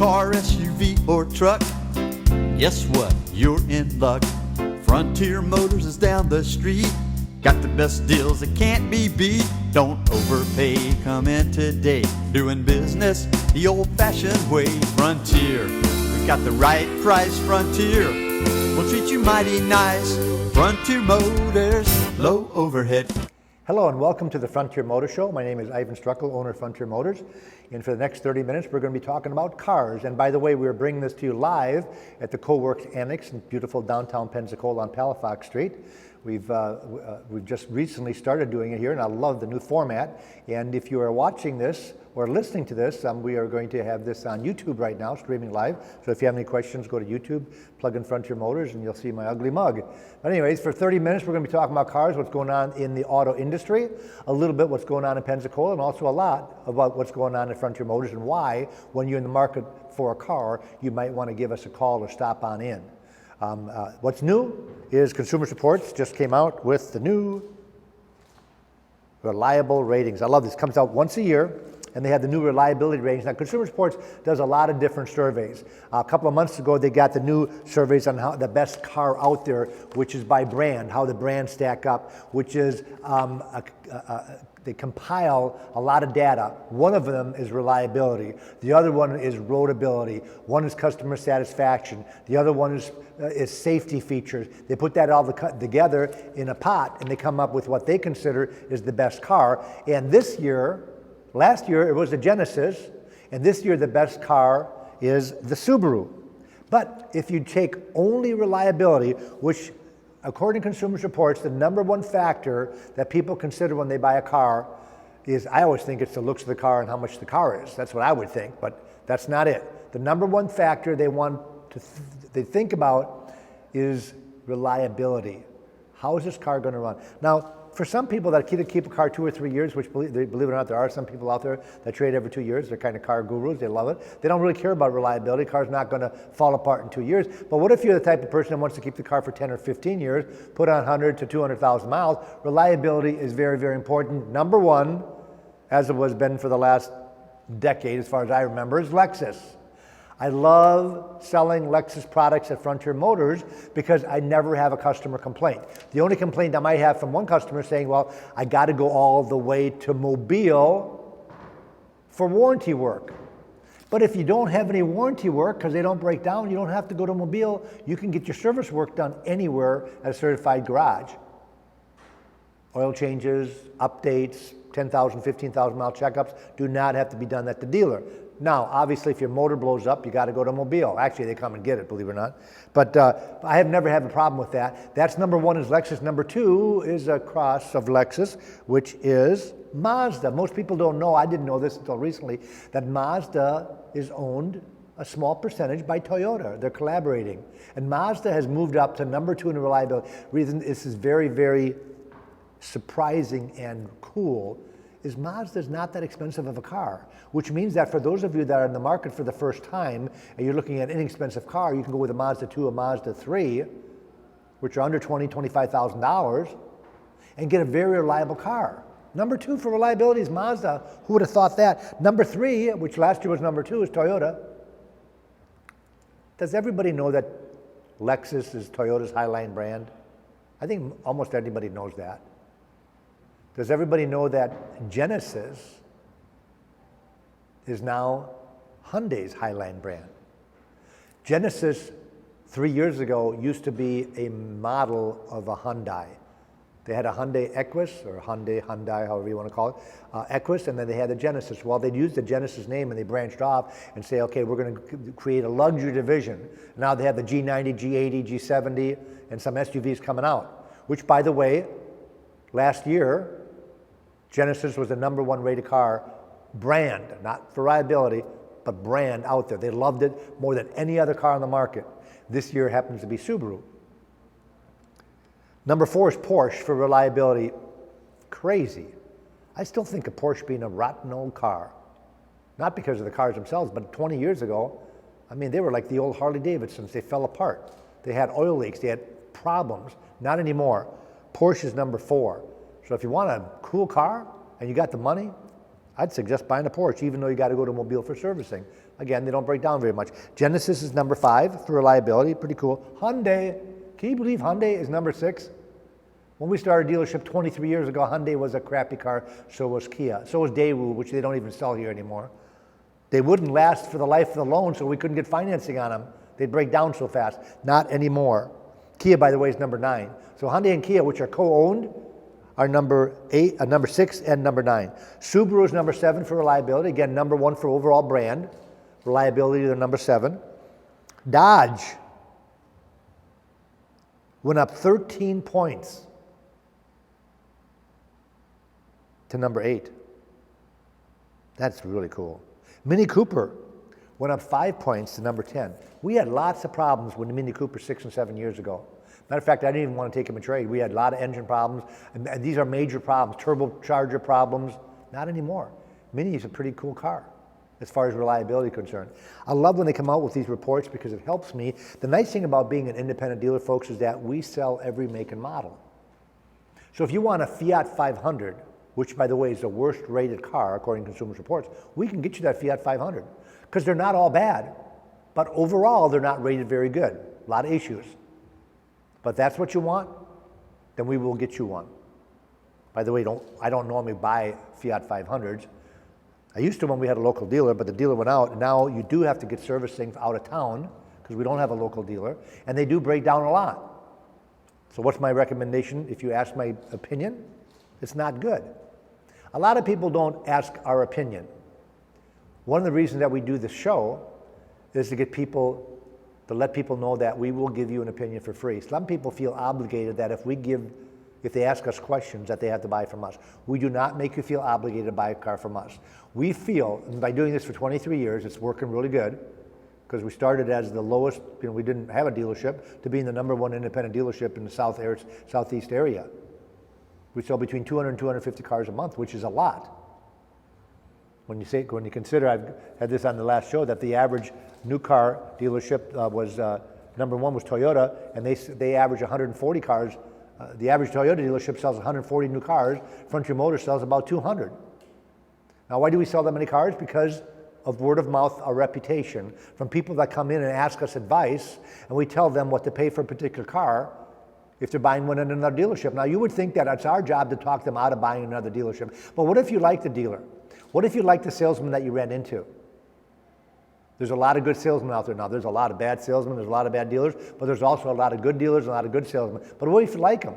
car, SUV, or truck, guess what? You're in luck. Frontier Motors is down the street. Got the best deals that can't be beat. Don't overpay, come in today. Doing business the old-fashioned way. Frontier, we got the right price. Frontier, we'll treat you mighty nice. Frontier Motors, low overhead. Hello and welcome to the Frontier Motor Show. My name is Iven, owner of Frontier Motors. And for the next 30 minutes, we're going to be talking about cars. And by the way, we're bringing this to you live at the CoWorks Annex in beautiful downtown Pensacola on Palafox Street. We've just recently started doing it here, and I love the new format. And if you are watching this or listening to this, we are going to have this on YouTube right now, streaming live. So if you have any questions, go to YouTube, plug in Frontier Motors, and you'll see my ugly mug. But anyways, for 30 minutes, we're going to be talking about cars, what's going on in the auto industry, a little bit what's going on in Pensacola, and also a lot about what's going on at Frontier Motors and why, when you're in the market for a car, you might want to give us a call or stop on in. What's new is Consumer Reports just came out with the new reliable ratings. I love this. It comes out once a year, and they have the new reliability ratings. Now, Consumer Reports does a lot of different surveys. A couple of months ago, they got the new surveys on how the best car out there, which is by brand, how the brands stack up, which is they compile a lot of data. One of them is reliability. The other one is roadability. One is customer satisfaction. The other one is safety features. They put that all together in a pot, and they come up with what they consider is the best car. And this year, last year it was the Genesis, and this year the best car is the Subaru. But if you take only reliability, which according to Consumer Reports, the number one factor that people consider when they buy a car is, I always think it's the looks of the car and how much the car is. That's what I would think, but that's not it. The number one factor they want to they think about is reliability. How is this car going to run? Now, for some people that keep a car 2 or 3 years, which believe it or not, there are some people out there that trade every 2 years. They're kind of car gurus. They love it. They don't really care about reliability. The car's not going to fall apart in 2 years. But what if you're the type of person that wants to keep the car for 10 or 15 years, put on 100 to 200,000 miles? Reliability is very, very important. Number one, as it was been for the last decade, as far as I remember, is Lexus. I love selling Lexus products at Frontier Motors because I never have a customer complaint. The only complaint I might have from one customer saying, well, I got to go all the way to Mobile for warranty work. But if you don't have any warranty work because they don't break down, you don't have to go to Mobile. You can get your service work done anywhere at a certified garage. Oil changes, updates, 10,000, 15,000 mile checkups do not have to be done at the dealer. Now, obviously, if your motor blows up, you got to go to Mobile. Actually, they come and get it, believe it or not. But I have never had a problem with that. That's number one is Lexus. Number two is a cross of Lexus, which is Mazda. Most people don't know, I didn't know this until recently, that Mazda is owned a small percentage by Toyota. They're collaborating. And Mazda has moved up to number two in reliability. Reason this is very, very surprising and cool is Mazda is not that expensive of a car, which means that for those of you that are in the market for the first time and you're looking at an inexpensive car, you can go with a Mazda 2, a Mazda 3, which are under $20,000, $25,000, and get a very reliable car. Number two for reliability is Mazda. Who would have thought that? Number three, which last year was number two, is Toyota. Does everybody know that Lexus is Toyota's Highline brand? I think almost everybody knows that. Does everybody know that Genesis is now Hyundai's Highline brand? Genesis 3 years ago used to be a model of a Hyundai. They had a Hyundai Equus, or Hyundai, however you want to call it, Equus, and then they had the Genesis. Well, they'd used the Genesis name and they branched off and say, okay, we're going to create a luxury division. Now they have the G90, G80, G70, and some SUVs coming out, which, by the way, last year, Genesis was the number one rated car brand, not for reliability, but brand out there. They loved it more than any other car on the market. This year happens to be Subaru. Number four is Porsche for reliability. Crazy. I still think of Porsche being a rotten old car. Not because of the cars themselves, but 20 years ago, I mean, they were like the old Harley Davidsons. They fell apart. They had oil leaks. They had problems. Not anymore. Porsche is number four. So if you want a cool car and you got the money, I'd suggest buying a Porsche, even though you got to go to Mobile for servicing. Again, they don't break down very much. Genesis is number 5 for reliability, pretty cool. Hyundai, can you believe Hyundai is number 6? When we started a dealership 23 years ago, Hyundai was a crappy car, so was Kia. So was Daewoo, which they don't even sell here anymore. They wouldn't last for the life of the loan, so we couldn't get financing on them. They'd break down so fast. Not anymore. Kia, by the way, is number 9. So Hyundai and Kia, which are co-owned, are number 6 and number 9. Subaru is number 7 for reliability. Again, number 1 for overall brand. Reliability, they're number 7. Dodge went up 13 points to number 8. That's really cool. Mini Cooper went up 5 points to number 10. We had lots of problems with the Mini Cooper 6 and 7 years ago. Matter of fact, I didn't even want to take him in trade. We had a lot of engine problems, and these are major problems, turbocharger problems. Not anymore. Mini is a pretty cool car as far as reliability concerned. I love when they come out with these reports because it helps me. The nice thing about being an independent dealer, folks, is that we sell every make and model. So if you want a Fiat 500, which by the way is the worst rated car according to Consumer Reports, we can get you that Fiat 500 because they're not all bad, but overall they're not rated very good. A lot of issues. But that's what you want, then we will get you one. By the way, I don't normally buy Fiat 500s. I used to when we had a local dealer, but the dealer went out, and now you do have to get servicing out of town because we don't have a local dealer, and they do break down a lot. So what's my recommendation if you ask my opinion? It's not good. A lot of people don't ask our opinion. One of the reasons that we do this show is to let people know that we will give you an opinion for free. Some people feel obligated that if they ask us questions, that they have to buy from us. We do not make you feel obligated to buy a car from us. We feel, and by doing this for 23 years, it's working really good, because we started as the lowest, we didn't have a dealership, to being the number 1 independent dealership in the southeast area. We sell between 200 and 250 cars a month, which is a lot. When you consider, I've had this on the last show, that the average new car dealership was number 1 was Toyota, and they average 140 cars. The average Toyota dealership sells 140 new cars. Frontier Motors sells about 200. Now, why do we sell that many cars? Because of word of mouth, our reputation, from people that come in and ask us advice, and we tell them what to pay for a particular car if they're buying one in another dealership. Now, you would think that it's our job to talk them out of buying another dealership. But what if you like the dealer? What if you like the salesman that you ran into? There's a lot of good salesmen out there now. There's a lot of bad salesmen, there's a lot of bad dealers, but there's also a lot of good dealers and a lot of good salesmen. But what if you like them?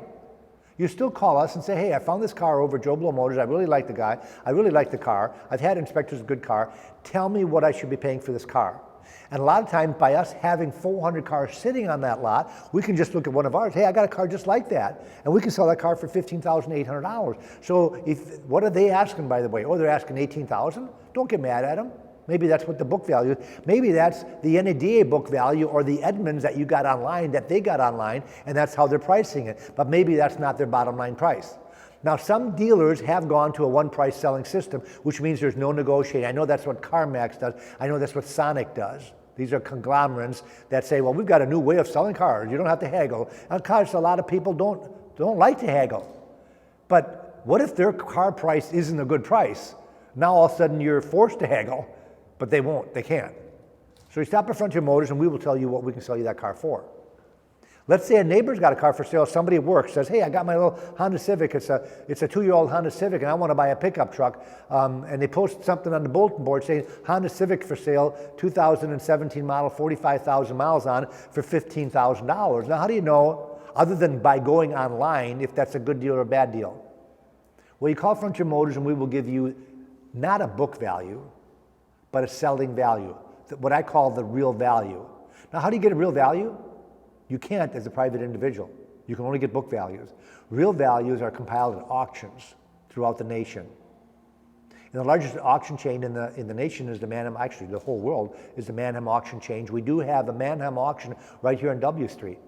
You still call us and say, hey, I found this car over at Joe Blow Motors. I really like the guy. I really like the car. I've had inspectors, a good car. Tell me what I should be paying for this car. And a lot of times, by us having 400 cars sitting on that lot, we can just look at one of ours. Hey, I got a car just like that. And we can sell that car for $15,800. So what are they asking, by the way? Oh, they're asking $18,000? Don't get mad at them. Maybe that's what the book value is. Maybe that's the NADA book value or the Edmunds that you got online, that they got online, and that's how they're pricing it. But maybe that's not their bottom line price. Now, some dealers have gone to a one-price selling system, which means there's no negotiating. I know that's what CarMax does. I know that's what Sonic does. These are conglomerates that say, well, we've got a new way of selling cars. You don't have to haggle. And of course, a lot of people don't like to haggle. But what if their car price isn't a good price? Now, all of a sudden, you're forced to haggle. But they won't, they can't. So you stop at Frontier Motors and we will tell you what we can sell you that car for. Let's say a neighbor's got a car for sale, somebody at work says, hey, I got my little Honda Civic, it's a 2-year-old Honda Civic and I want to buy a pickup truck. And they post something on the bulletin board saying, Honda Civic for sale, 2017 model, 45,000 miles on it for $15,000. Now how do you know, other than by going online, if that's a good deal or a bad deal? Well, you call Frontier Motors and we will give you not a book value, but a selling value, what I call the real value. Now, how do you get a real value? You can't as a private individual. You can only get book values. Real values are compiled at auctions throughout the nation. And the largest auction chain in the nation is the Manheim, actually the whole world is the Manheim auction chain. We do have a Manheim auction right here on W Street.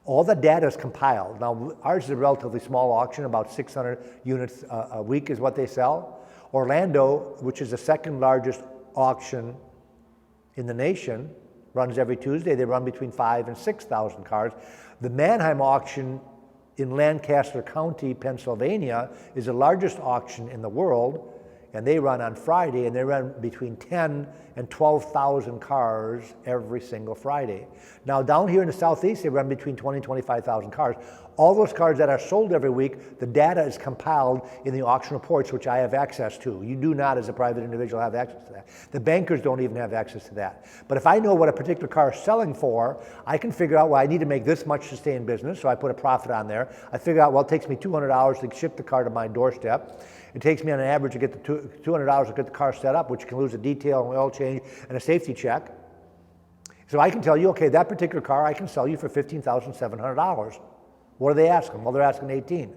All the data is compiled. Now, ours is a relatively small auction, about 600 units a week is what they sell. Orlando, which is the second largest auction in the nation, runs every Tuesday. They run between 5,000 and 6,000 cars. The Manheim auction in Lancaster County, Pennsylvania, is the largest auction in the world. and they run on Friday, and they run between 10 and 12,000 cars every single Friday. Now down here in the Southeast, they run between 20 and 25,000 cars. All those cars that are sold every week, the data is compiled in the auction reports, which I have access to. You do not, as a private individual, have access to that. The bankers don't even have access to that. But if I know what a particular car is selling for, I can figure out, well, I need to make this much to stay in business, so I put a profit on there. I figure out, well, it takes me $200 to ship the car to my doorstep. It takes me on an average to get the $200 to get the car set up, which can lose a detail, an oil change, and a safety check. So I can tell you, okay, that particular car I can sell you for $15,700. What are they asking? Well, they're asking 18.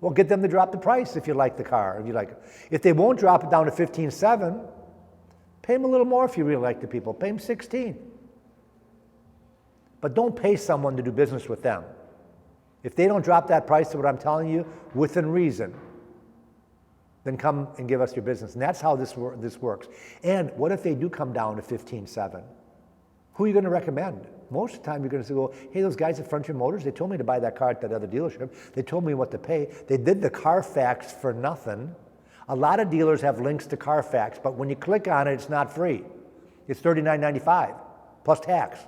Well, get them to drop the price if you like the car. If you like it. If they won't drop it down to 15.7, pay them a little more if you really like the people. Pay them 16. But don't pay someone to do business with them. If they don't drop that price to what I'm telling you within reason, then come and give us your business. And that's how this works. And what if they do come down to 15.7? Who are you going to recommend? Most of the time you're going to go, hey, those guys at Frontier Motors, they told me to buy that car at that other dealership. They told me what to pay. They did the Carfax for nothing. A lot of dealers have links to Carfax, but when you click on it, it's not free. It's $39.95 plus tax.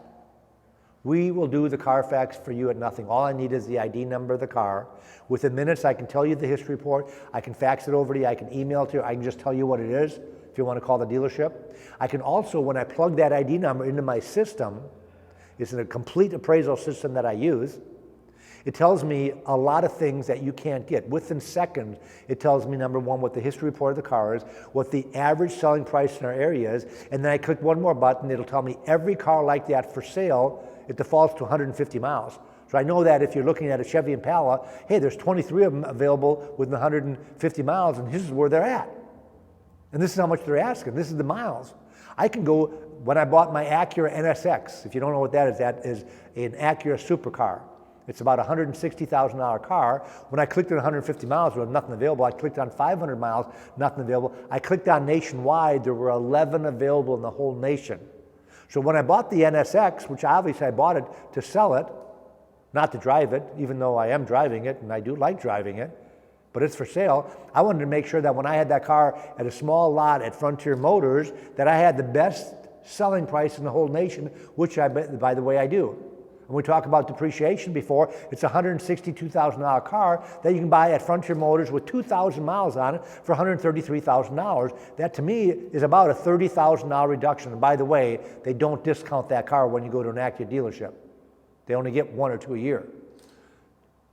We will do the Carfax for you at nothing. All I need is the ID number of the car. Within minutes, I can tell you the history report. I can fax it over to you. I can email it to you. I can just tell you what it is if you want to call the dealership. I can also, when I plug that ID number into my system, it's in a complete appraisal system that I use. It tells me a lot of things that you can't get. Within seconds, it tells me, number one, what the history report of the car is, what the average selling price in our area is, and then I click one more button, it'll tell me every car like that for sale, it defaults to 150 miles. So I know that if you're looking at a Chevy Impala, hey, there's 23 of them available within 150 miles, and this is where they're at. And this is how much they're asking. This is the miles. I can go, when I bought my Acura NSX, if you don't know what that is an Acura supercar. It's about a $160,000 car. When I clicked on 150 miles, there was nothing available. I clicked on 500 miles, nothing available. I clicked on nationwide, there were 11 available in the whole nation. So when I bought the NSX, which obviously I bought it to sell it, not to drive it, even though I am driving it, and I do like driving it, but it's for sale. I wanted to make sure that when I had that car at a small lot at Frontier Motors, that I had the best selling price in the whole nation, which by the way, I do. When we talk about depreciation before, it's a $162,000 car that you can buy at Frontier Motors with 2,000 miles on it for $133,000. That to me is about a $30,000 reduction. And by the way, they don't discount that car when you go to an Acura dealership. They only get 1 or 2 a year.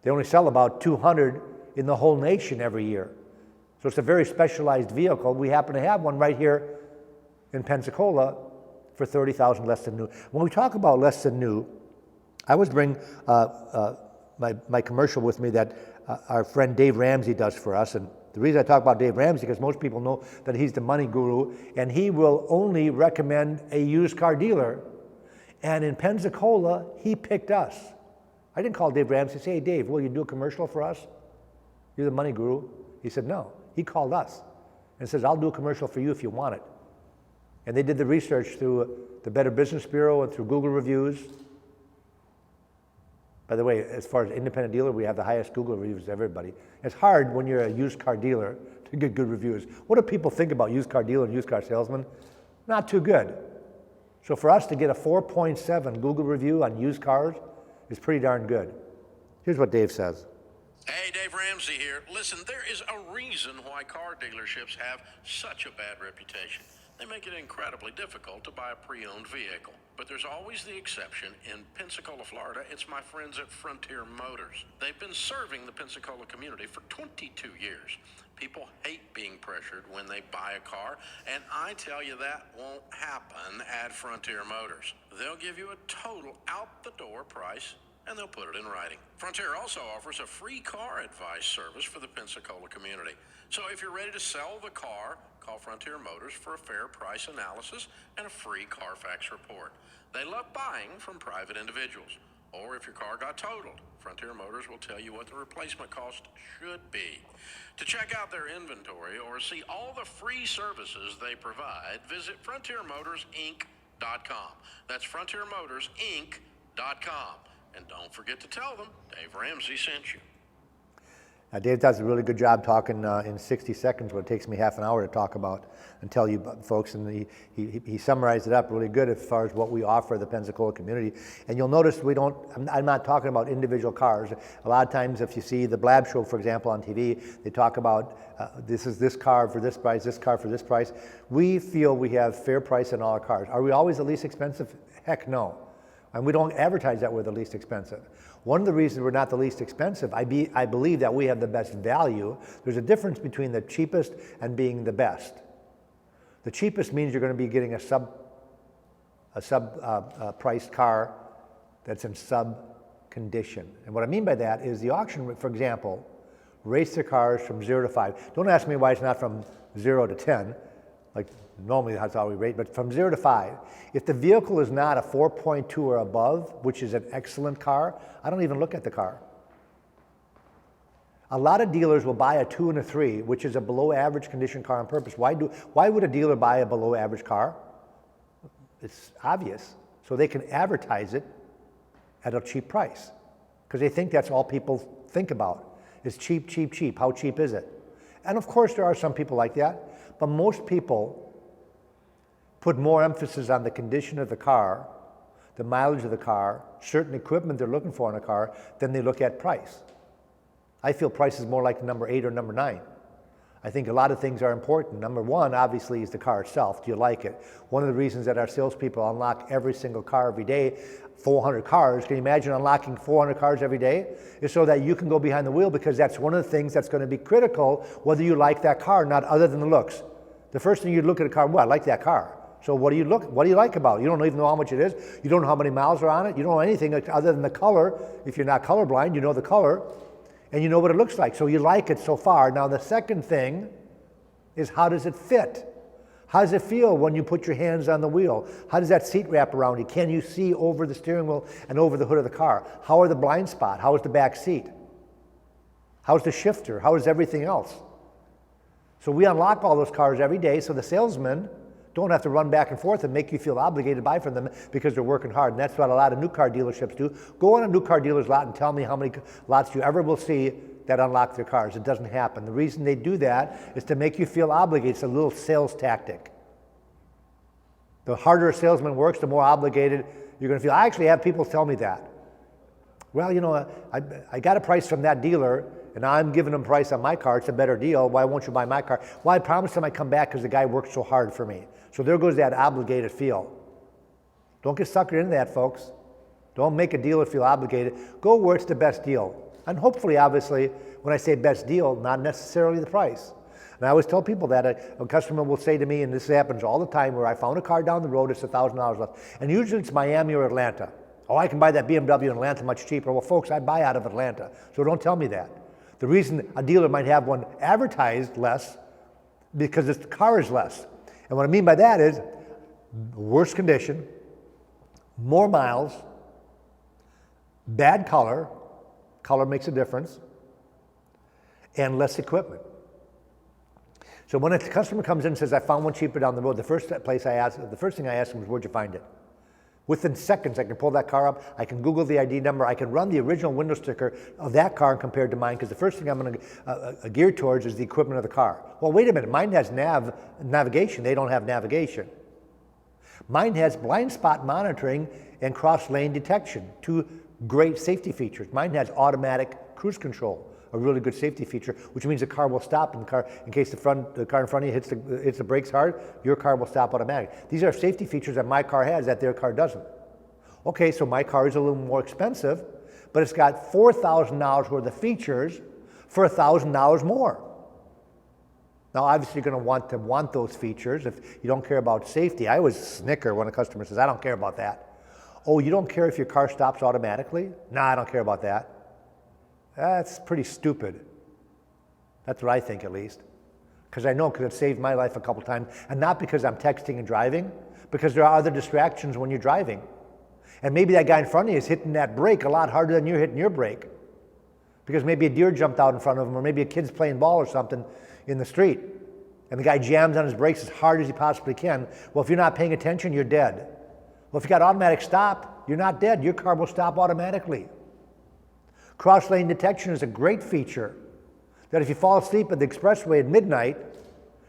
They only sell about 200 in the whole nation every year. So it's a very specialized vehicle. We happen to have one right here in Pensacola for $30,000 less than new. When we talk about less than new, I always bring my commercial with me that our friend Dave Ramsey does for us. And the reason I talk about Dave Ramsey, because most people know that he's the money guru, and he will only recommend a used car dealer. And in Pensacola, he picked us. I didn't call Dave Ramsey and say, hey, Dave, will you do a commercial for us? You're the money guru. He said, no. He called us and says, I'll do a commercial for you if you want it. And they did the research through the Better Business Bureau and through Google reviews. By the way, as far as independent dealer, we have the highest Google reviews of everybody. It's hard when you're a used car dealer to get good reviews. What do people think about used car dealer and used car salesman? Not too good. So for us to get a 4.7 Google review on used cars is pretty darn good. Here's what Dave says. Hey, Dave Ramsey here. Listen, there is a reason why car dealerships have such a bad reputation. They make it incredibly difficult to buy a pre-owned vehicle. But there's always the exception. In Pensacola, Florida, it's my friends at Frontier Motors. They've been serving the Pensacola community for 22 years. People hate being pressured when they buy a car, and I tell you that won't happen at Frontier Motors. They'll give you a total out-the-door price, and they'll put it in writing. Frontier also offers a free car advice service for the Pensacola community. So if you're ready to sell the car, call Frontier Motors for a fair price analysis and a free Carfax report. They love buying from private individuals. Or if your car got totaled, Frontier Motors will tell you what the replacement cost should be. To check out their inventory or see all the free services they provide, visit FrontierMotorsInc.com. That's FrontierMotorsInc.com. And don't forget to tell them Dave Ramsey sent you. Dave does a really good job talking in 60 seconds, what it takes me half an hour to talk about and tell you folks, and he summarized it up really good as far as what we offer the Pensacola community. And you'll notice I'm not talking about individual cars. A lot of times if you see the Blab Show, for example, on TV, they talk about this is this car for this price, this car for this price. We feel we have fair price on all our cars. Are we always the least expensive? Heck no. And we don't advertise that we're the least expensive. One of the reasons we're not the least expensive, I believe that we have the best value. There's a difference between the cheapest and being the best. The cheapest means you're going to be getting a priced car that's in sub condition. And what I mean by that is the auction, for example, rates their cars from 0 to 5. Don't ask me why it's not from 0 to 10, like normally that's how we rate, but from 0 to 5. If the vehicle is not a 4.2 or above, which is an excellent car, I don't even look at the car. A lot of dealers will buy a 2 and a 3, which is a below average condition car on purpose. Why would a dealer buy a below average car? It's obvious. So they can advertise it at a cheap price, because they think that's all people think about is cheap, cheap, cheap. How cheap is it? And of course there are some people like that, but most people put more emphasis on the condition of the car, the mileage of the car, certain equipment they're looking for in a car, than they look at price. I feel price is more like number 8 or number 9. I think a lot of things are important. Number 1, obviously, is the car itself. Do you like it? One of the reasons that our salespeople unlock every single car every day, 400 cars, can you imagine unlocking 400 cars every day? Is so that you can go behind the wheel, because that's one of the things that's going to be critical, whether you like that car, not other than the looks. The first thing you look at a car, well, I like that car. So what do you like about it? You don't even know how much it is. You don't know how many miles are on it. You don't know anything other than the color. If you're not colorblind, you know the color. And you know what it looks like, so you like it so far. Now the second thing is, how does it fit? How does it feel when you put your hands on the wheel? How does that seat wrap around you? Can you see over the steering wheel and over the hood of the car? How are the blind spot? How is the back seat? How's the shifter? How is everything else? So we unlock all those cars every day, so the salesmen don't have to run back and forth and make you feel obligated to buy from them because they're working hard. And that's what a lot of new car dealerships do. Go on a new car dealer's lot and tell me how many lots you ever will see that unlock their cars. It doesn't happen. The reason they do that is to make you feel obligated. It's a little sales tactic. The harder a salesman works, the more obligated you're going to feel. I actually have people tell me that. Well, you know, I got a price from that dealer, and I'm giving them a price on my car. It's a better deal. Why won't you buy my car? Well, I promised them I'd come back because the guy worked so hard for me. So there goes that obligated feel. Don't get suckered into that, folks. Don't make a dealer feel obligated. Go where it's the best deal. And hopefully, obviously, when I say best deal, not necessarily the price. And I always tell people that a customer will say to me, and this happens all the time, where I found a car down the road, it's $1,000 less. And usually it's Miami or Atlanta. Oh, I can buy that BMW in Atlanta much cheaper. Well, folks, I buy out of Atlanta, so don't tell me that. The reason a dealer might have one advertised less, because the car is less. And what I mean by that is worse condition, more miles, bad color makes a difference, and less equipment. So when a customer comes in and says, I found one cheaper down the road, the first thing I ask them is, where'd you find it? Within seconds, I can pull that car up, I can Google the ID number, I can run the original window sticker of that car compared to mine, because the first thing I'm going to gear towards is the equipment of the car. Well, wait a minute, mine has navigation, they don't have navigation. Mine has blind spot monitoring and cross lane detection, 2 great safety features. Mine has automatic cruise control, a really good safety feature, which means the car will stop in case the car in front of you hits the brakes hard, your car will stop automatically. These are safety features that my car has that their car doesn't. Okay, so my car is a little more expensive, but it's got $4,000 worth of features for $1,000 more. Now, obviously, you're going to want those features if you don't care about safety. I always snicker when a customer says, I don't care about that. Oh, you don't care if your car stops automatically? No, I don't care about that. That's pretty stupid. That's what I think, at least. Because it saved my life a couple times. And not because I'm texting and driving, because there are other distractions when you're driving. And maybe that guy in front of you is hitting that brake a lot harder than you're hitting your brake. Because maybe a deer jumped out in front of him, or maybe a kid's playing ball or something in the street. And the guy jams on his brakes as hard as he possibly can. Well, if you're not paying attention, you're dead. Well, if you got automatic stop, you're not dead. Your car will stop automatically. Cross lane detection is a great feature that if you fall asleep at the expressway at midnight,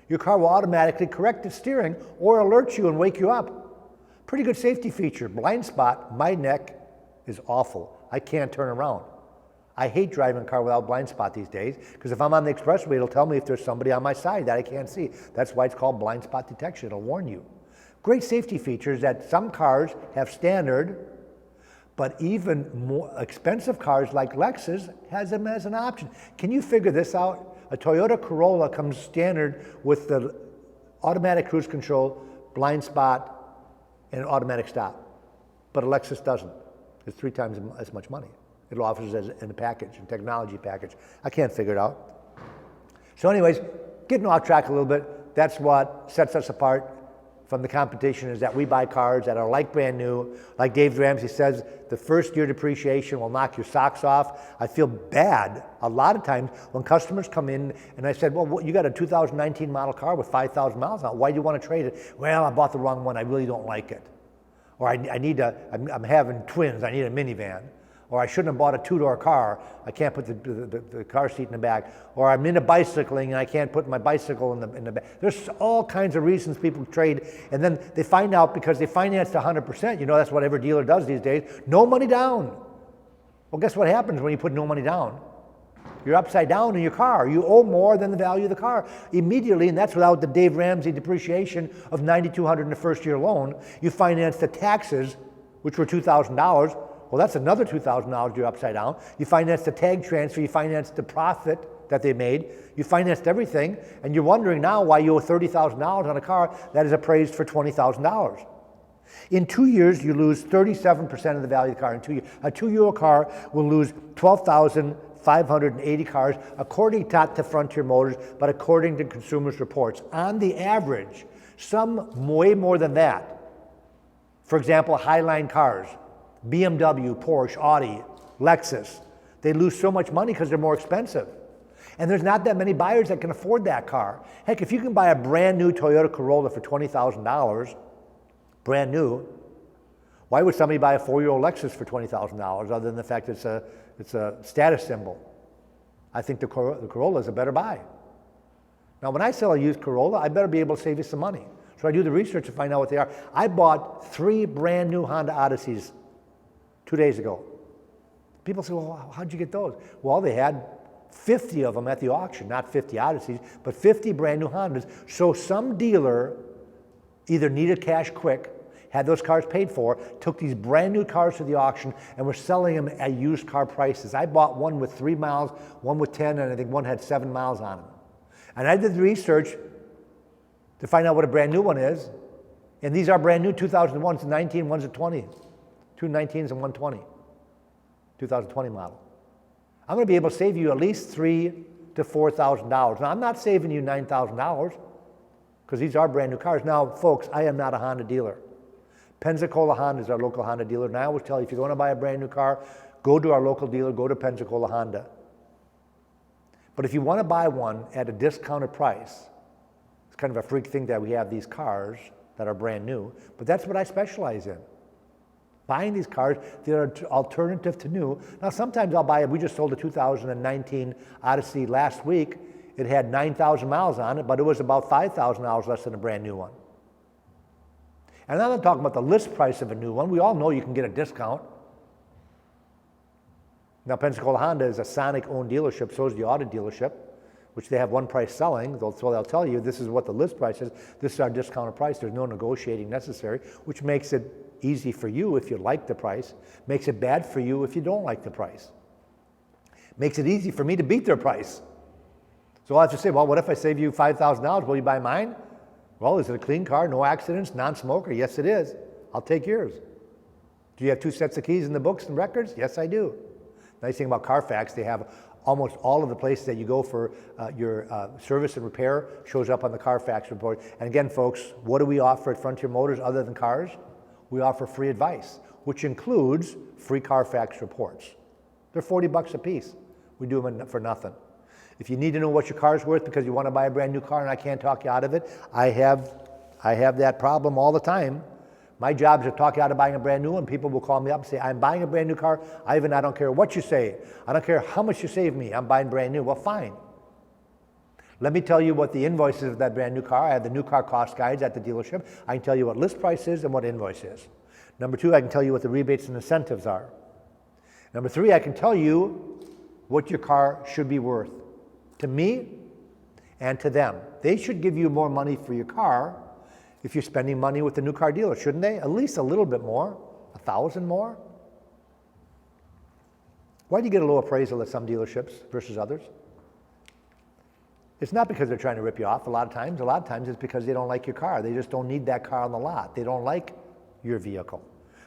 your car will automatically correct its steering or alert you and wake you up. Pretty good safety feature. Blind spot, my neck is awful. I can't turn around. I hate driving a car without blind spot these days, because if I'm on the expressway, it'll tell me if there's somebody on my side that I can't see. That's why it's called blind spot detection. It'll warn you. Great safety features that some cars have standard, but even more expensive cars like Lexus has them as an option. Can you figure this out? A Toyota Corolla comes standard with the automatic cruise control, blind spot, and automatic stop. But a Lexus doesn't. It's 3 times as much money. It offers as in a package, a technology package. I can't figure it out. So anyways, getting off track a little bit, that's what sets us apart from the competition, is that we buy cars that are like brand new. Like Dave Ramsey says, the first year depreciation will knock your socks off. I feel bad a lot of times when customers come in and I said, well, you got a 2019 model car with 5,000 miles on it. Why do you want to trade it? Well, I bought the wrong one. I really don't like it. Or I'm having twins. I need a minivan. Or I shouldn't have bought a 2-door car. I can't put the car seat in the back. Or I'm into bicycling and I can't put my bicycle in the back. There's all kinds of reasons people trade, and then they find out because they financed 100%. You know, that's what every dealer does these days. No money down. Well, guess what happens when you put no money down? You're upside down in your car. You owe more than the value of the car immediately, and that's without the Dave Ramsey depreciation of $9,200 in the first year loan. You finance the taxes, which were $2,000. Well, that's another $2,000 you're upside down. You financed the tag transfer, you financed the profit that they made, you financed everything, and you're wondering now why you owe $30,000 on a car that is appraised for $20,000. In 2 years, you lose 37% of the value of the car. In 2 years, a 2-year-old car will lose 12,580 cars, according not to Frontier Motors, but according to Consumers Reports. On the average, some way more than that. For example, Highline cars, BMW, Porsche, Audi, Lexus, they lose so much money because they're more expensive. And there's not that many buyers that can afford that car. Heck, if you can buy a brand new Toyota Corolla for $20,000, brand new, why would somebody buy a 4-year-old Lexus for $20,000 other than the fact it's a status symbol? I think the Corolla is a better buy. Now, when I sell a used Corolla, I better be able to save you some money. So I do the research to find out what they are. I bought 3 brand new Honda Odysseys 2 days ago. People say, well, how'd you get those? Well, they had 50 of them at the auction, not 50 Odysseys, but 50 brand new Hondas. So some dealer either needed cash quick, had those cars paid for, took these brand new cars to the auction, and were selling them at used car prices. I bought one with 3 miles, one with 10, and I think one had 7 miles on them. And I did the research to find out what a brand new one is. And these are brand new, 2001, it's a 19, one's a 20. 2 19s and 120, 2020 model. I'm going to be able to save you at least $3,000 to $4,000. Now, I'm not saving you $9,000 because these are brand new cars. Now, folks, I am not a Honda dealer. Pensacola Honda is our local Honda dealer, and I always tell you, if you're going to buy a brand new car, go to our local dealer, go to Pensacola Honda. But if you want to buy one at a discounted price, it's kind of a freak thing that we have these cars that are brand new, but that's what I specialize in. Buying these cars that are alternative to new. Now, sometimes I'll buy it. We just sold a 2019 Odyssey last week. It had 9,000 miles on it, but it was about $5,000 less than a brand new one. And I'm not talking about the list price of a new one. We all know you can get a discount. Now, Pensacola Honda is a Sonic-owned dealership, so is the Audi dealership, which they have one price selling. So they'll tell you this is what the list price is. This is our discounted price. There's no negotiating necessary, which makes it easy for you if you like the price, makes it bad for you if you don't like the price. Makes it easy for me to beat their price. So I'll have to say, well, what if I save you $5,000? Will you buy mine? Well, is it a clean car, no accidents, non-smoker? Yes, it is. I'll take yours. Do you have 2 sets of keys in the books and records? Yes, I do. Nice thing about Carfax, they have almost all of the places that you go for your service and repair shows up on the Carfax report. And again, folks, what do we offer at Frontier Motors other than cars? We offer free advice, which includes free Carfax reports. They're $40 a piece. We do them for nothing. If you need to know what your car's worth because you want to buy a brand new car and I can't talk you out of it, I have that problem all the time. My job is to talk you out of buying a brand new one. People will call me up and say, I'm buying a brand new car. Ivan, I don't care what you say. I don't care how much you save me. I'm buying brand new. Well, fine. Let me tell you what the invoice is of that brand new car. I have the new car cost guides at the dealership. I can tell you what list price is and what invoice is. Number 2, I can tell you what the rebates and incentives are. Number 3, I can tell you what your car should be worth to me and to them. They should give you more money for your car if you're spending money with the new car dealer, shouldn't they? At least a little bit more, $1,000 more. Why do you get a low appraisal at some dealerships versus others? It's not because they're trying to rip you off a lot of times. A lot of times it's because they don't like your car. They just don't need that car on the lot. They don't like your vehicle.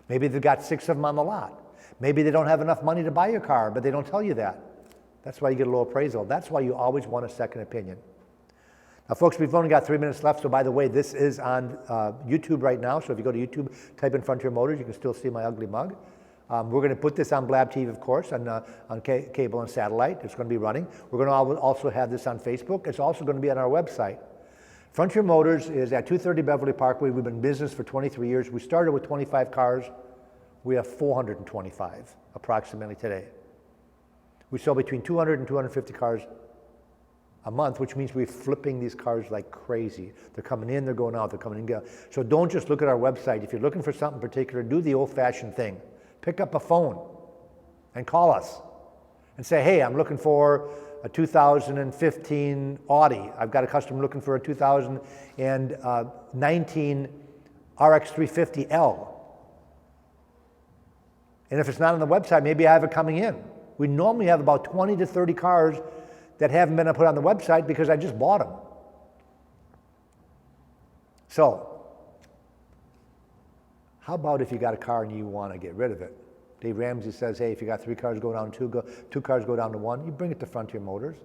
Maybe they've got 6 of them on the lot. Maybe they don't have enough money to buy your car, but they don't tell you that. That's why you get a low appraisal. That's why you always want a second opinion. Now, folks, we've only got 3 minutes left, so by the way, this is on YouTube right now, so if you go to YouTube, type in Frontier Motors, you can still see my ugly mug. We're going to put this on Blab TV, of course, on cable and satellite. It's going to be running. We're going to also have this on Facebook. It's also going to be on our website. Frontier Motors is at 230 Beverly Parkway. We've been in business for 23 years. We started with 25 cars. We have 425 approximately today. We sell between 200 and 250 cars a month, which means we're flipping these cars like crazy. They're coming in, they're going out, they're coming in. So don't just look at our website. If you're looking for something particular, do the old-fashioned thing. Pick up a phone and call us and say, hey, I'm looking for a 2015 Audi. I've got a customer looking for a 2019 RX350L. And if it's not on the website, maybe I have it coming in. We normally have about 20 to 30 cars that haven't been put on the website because I just bought them. So, how about if you got a car and you want to get rid of it? Dave Ramsey says, hey, if you got 3 cars go down 2, 2 cars go down to 1, you bring it to Frontier Motors.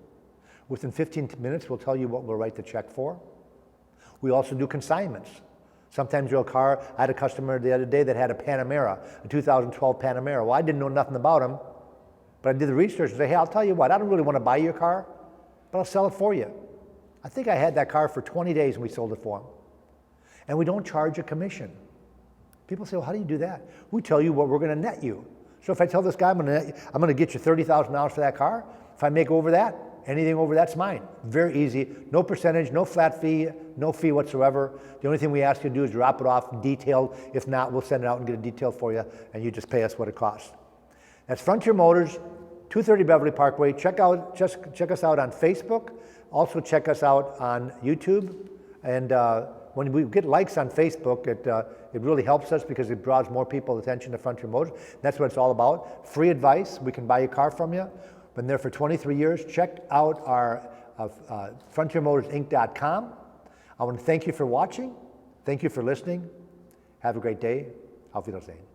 Within 15 minutes, we'll tell you what we'll write the check for. We also do consignments. Sometimes your car, I had a customer the other day that had a Panamera, a 2012 Panamera. Well, I didn't know nothing about them, but I did the research and say, hey, I'll tell you what, I don't really want to buy your car, but I'll sell it for you. I think I had that car for 20 days and we sold it for him. And we don't charge a commission. People say, well, how do you do that? We tell you what we're going to net you. So if I tell this guy I'm going to get you $30,000 for that car, if I make over that, anything over that's mine. Very easy. No percentage, no flat fee, no fee whatsoever. The only thing we ask you to do is drop it off detailed. If not, we'll send it out and get a detail for you, and you just pay us what it costs. That's Frontier Motors, 230 Beverly Parkway. Check us out on Facebook. Also check us out on YouTube. And when we get likes on Facebook, it really helps us because it draws more people's attention to Frontier Motors. That's what it's all about. Free advice. We can buy your car from you. Been there for 23 years. Check out our FrontierMotorsInc.com. I want to thank you for watching. Thank you for listening. Have a great day. Auf Wiedersehen.